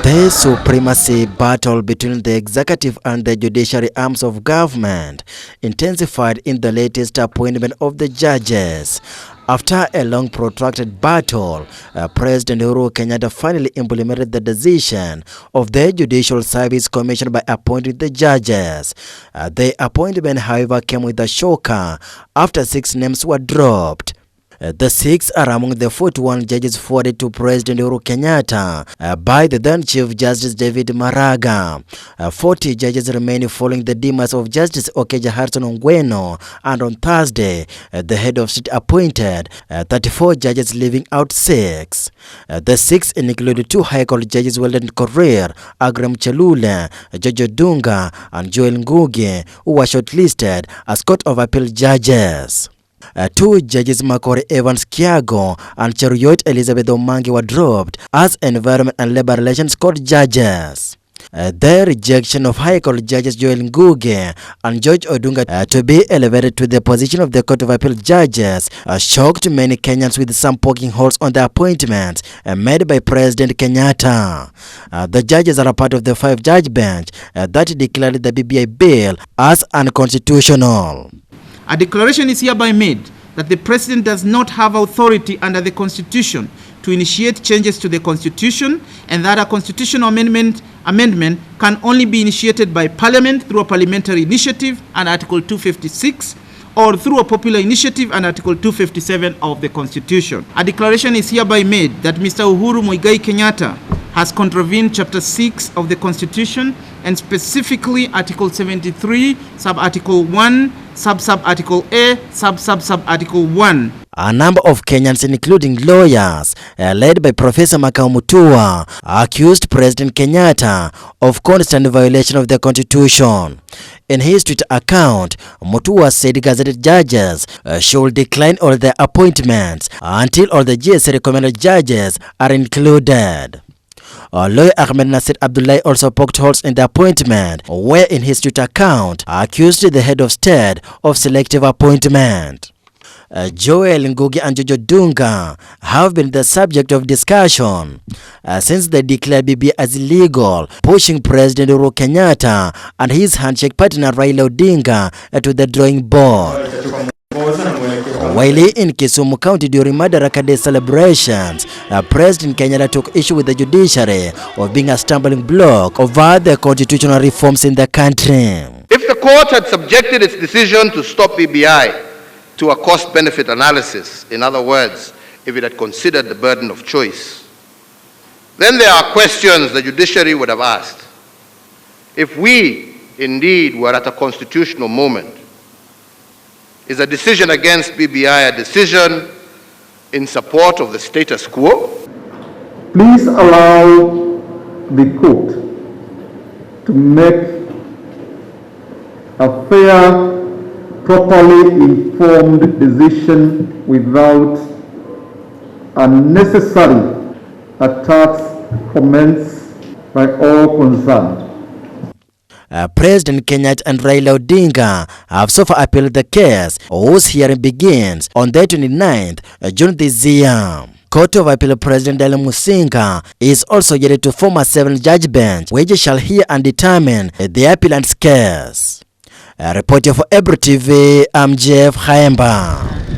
The supremacy battle between the executive and the judiciary arms of government intensified in the latest appointment of the judges. After a long protracted battle, President Uhuru Kenyatta finally implemented the decision of the Judicial Service Commission by appointing the judges. The appointment, however, came with a shocker after 6 names were dropped. The 6 are among the 41 judges forwarded to President Uhuru Kenyatta by the then Chief Justice David Maraga. 40 judges remain following the demise of Justice Okeja Harrison Ongweno, and on Thursday, the head of state appointed 34 judges, leaving out 6. The 6 included 2 High Court judges Weldon Korir, Agrem Chelule, Judge Odunga, and Joel Ngugi, who were shortlisted as Court of Appeal judges. 2 judges, Makore Evans Kiago and Cheruiyot Elizabeth Omangi, were dropped as Environment and Labor Relations Court judges. The rejection of High Court judges Joel Ngugi and Judge Odunga to be elevated to the position of the Court of Appeal judges shocked many Kenyans, with some poking holes on the appointments made by President Kenyatta. The judges are a part of the 5-judge bench that declared the BBI bill as unconstitutional. A declaration is hereby made that the President does not have authority under the Constitution to initiate changes to the Constitution, and that a constitutional amendment can only be initiated by Parliament through a parliamentary initiative and Article 256, or through a popular initiative and Article 257 of the Constitution. A declaration is hereby made that Mr. Uhuru Muigai Kenyatta has contravened Chapter 6 of the Constitution, and specifically Article 73, Sub-Article 1, Sub-Article A, Sub-Article 1. A number of Kenyans, including lawyers, led by Professor Makau Mutua, accused President Kenyatta of constant violation of the Constitution. In his Twitter account, Mutua said gazetted judges should decline all their appointments until all the GSA recommended judges are included. Lawyer Ahmed Nasir Abdullahi also poked holes in the appointment, where in his Twitter account accused the head of state of selective appointment. Joel Ngugi and Judge Odunga have been the subject of discussion since they declared BBI as illegal, pushing President Uhuru Kenyatta and his handshake partner Raila Odinga to the drawing board. While in Kisumu County during Madaraka Day celebrations, President Kenyatta took issue with the judiciary of being a stumbling block over the constitutional reforms in the country. If the court had subjected its decision to stop BBI to a cost-benefit analysis, in other words, if it had considered the burden of choice, then there are questions the judiciary would have asked. If we indeed were at a constitutional moment, is a decision against BBI a decision in support of the status quo? Please allow the court to make a fair, properly informed decision without unnecessary attacks, comments by all concerned. President Kenyatta and Raila Odinga have so far appealed the case, whose hearing begins on the 29th June this year. Court of Appeal President Dale Musinga is also yet to form a 7-judge bench which shall hear and determine the appellant's case. Reporting for Ebro TV, I'm Jeff Khaemba.